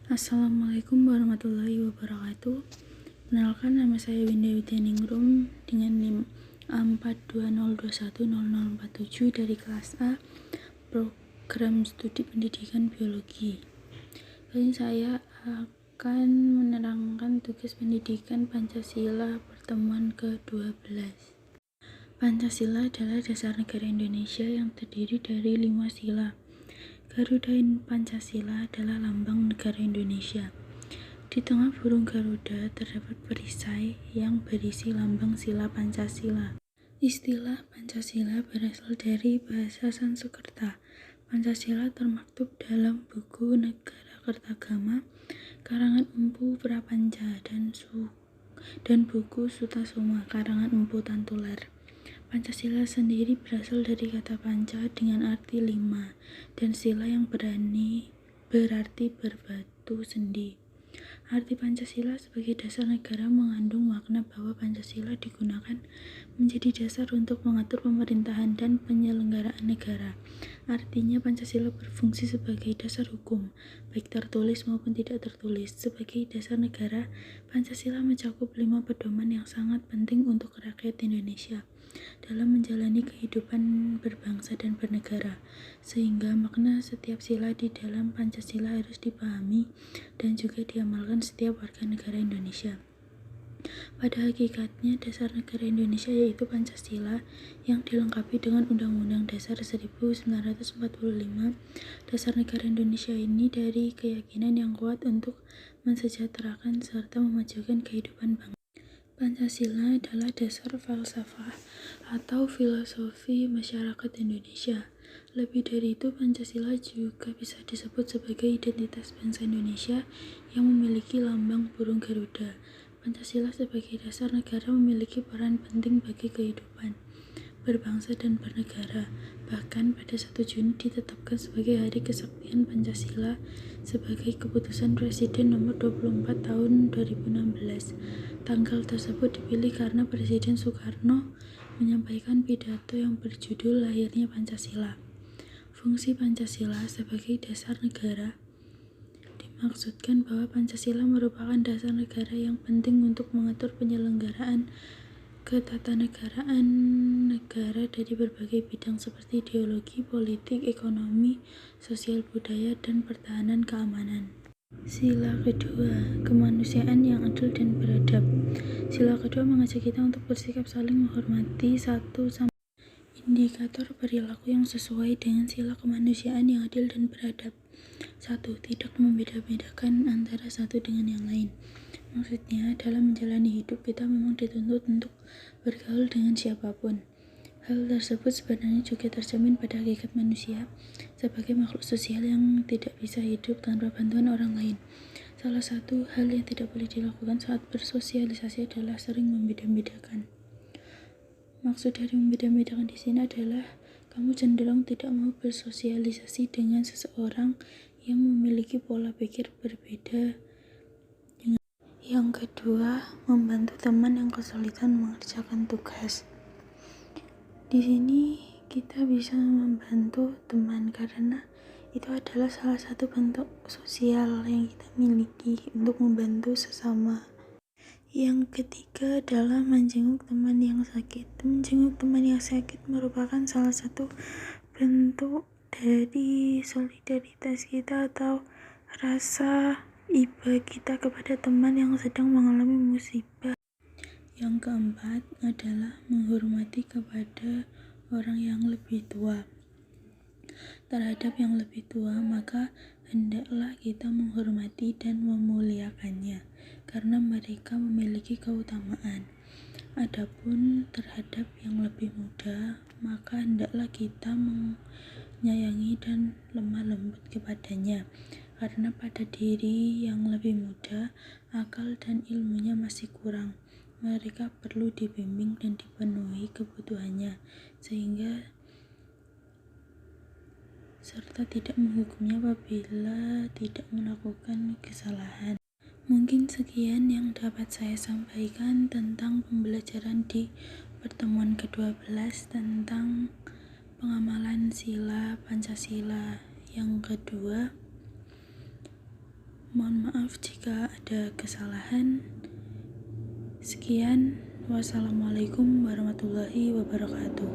Assalamualaikum warahmatullahi wabarakatuh. Perkenalkan, nama saya Winda Widyaningrum dengan NIM A4202100047 dari kelas A, program studi pendidikan biologi. Kali ini saya akan menerangkan tugas pendidikan Pancasila pertemuan ke-12. Pancasila adalah dasar negara Indonesia yang terdiri dari 5 sila. Garuda Pancasila adalah lambang negara Indonesia. Di tengah burung Garuda terdapat perisai yang berisi lambang sila Pancasila. Istilah Pancasila berasal dari bahasa Sanskerta. Pancasila termaktub dalam buku Negara Kertagama karangan Empu Prapanca dan buku Sutasoma karangan Empu Tantular. Pancasila sendiri berasal dari kata panca dengan arti 5 dan sila yang berarti berbatu sendi. Arti Pancasila sebagai dasar negara mengandung makna bahwa Pancasila digunakan menjadi dasar untuk mengatur pemerintahan dan penyelenggaraan negara. Artinya Pancasila berfungsi sebagai dasar hukum, baik tertulis maupun tidak tertulis. Sebagai dasar negara, Pancasila mencakup 5 pedoman yang sangat penting untuk rakyat Indonesia dalam menjalani kehidupan berbangsa dan bernegara, sehingga makna setiap sila di dalam Pancasila harus dipahami dan juga diamalkan setiap warga negara Indonesia. Pada hakikatnya, dasar negara Indonesia yaitu Pancasila yang dilengkapi dengan Undang-Undang Dasar 1945. Dasar negara Indonesia ini dari keyakinan yang kuat untuk mensejahterakan serta memajukan kehidupan bangsa. Pancasila adalah dasar falsafah atau filosofi masyarakat Indonesia. Lebih dari itu, Pancasila juga bisa disebut sebagai identitas bangsa Indonesia yang memiliki lambang burung Garuda. Pancasila sebagai dasar negara memiliki peran penting bagi kehidupan berbangsa dan bernegara. Bahkan pada 1 Juni ditetapkan sebagai Hari Kesaktian Pancasila sebagai keputusan Presiden nomor 24 tahun 2016. Tanggal tersebut dipilih karena Presiden Soekarno menyampaikan pidato yang berjudul Lahirnya Pancasila. Fungsi Pancasila sebagai dasar negara dimaksudkan bahwa Pancasila merupakan dasar negara yang penting untuk mengatur penyelenggaraan ketatanegaraan negara dari berbagai bidang seperti ideologi, politik, ekonomi, sosial budaya, dan pertahanan keamanan. Sila kedua, kemanusiaan yang adil dan beradab. Sila kedua mengajak kita untuk bersikap saling menghormati satu sama indikator perilaku yang sesuai dengan sila kemanusiaan yang adil dan beradab. 1. Tidak membeda-bedakan antara satu dengan yang lain. Maksudnya, dalam menjalani hidup kita memang dituntut untuk bergaul dengan siapapun. Hal tersebut sebenarnya juga tercermin pada hakikat manusia sebagai makhluk sosial yang tidak bisa hidup tanpa bantuan orang lain. Salah satu hal yang tidak boleh dilakukan saat bersosialisasi adalah sering membeda-bedakan. Maksud dari membeda-bedakan di sini adalah kamu cenderung tidak mau bersosialisasi dengan seseorang yang memiliki pola pikir berbeda. Yang kedua, membantu teman yang kesulitan mengerjakan tugas. Di sini kita bisa membantu teman karena itu adalah salah satu bentuk sosial yang kita miliki untuk membantu sesama. Yang ketiga adalah menjenguk teman yang sakit. Menjenguk teman yang sakit merupakan salah satu bentuk dari solidaritas kita atau rasa iba kita kepada teman yang sedang mengalami musibah. Yang keempat adalah menghormati kepada orang yang lebih tua. Terhadap yang lebih tua, maka hendaklah kita menghormati dan memuliakannya, karena mereka memiliki keutamaan. Adapun terhadap yang lebih muda, maka hendaklah kita menyayangi dan lemah lembut kepadanya, karena pada diri yang lebih muda, akal dan ilmunya masih kurang. Mereka perlu dibimbing dan dipenuhi kebutuhannya, serta tidak menghukumnya apabila tidak melakukan kesalahan. Mungkin sekian yang dapat saya sampaikan tentang pembelajaran di pertemuan ke-12 tentang pengamalan sila Pancasila. Yang kedua, Mohon maaf jika ada kesalahan. Sekian, wassalamualaikum warahmatullahi wabarakatuh.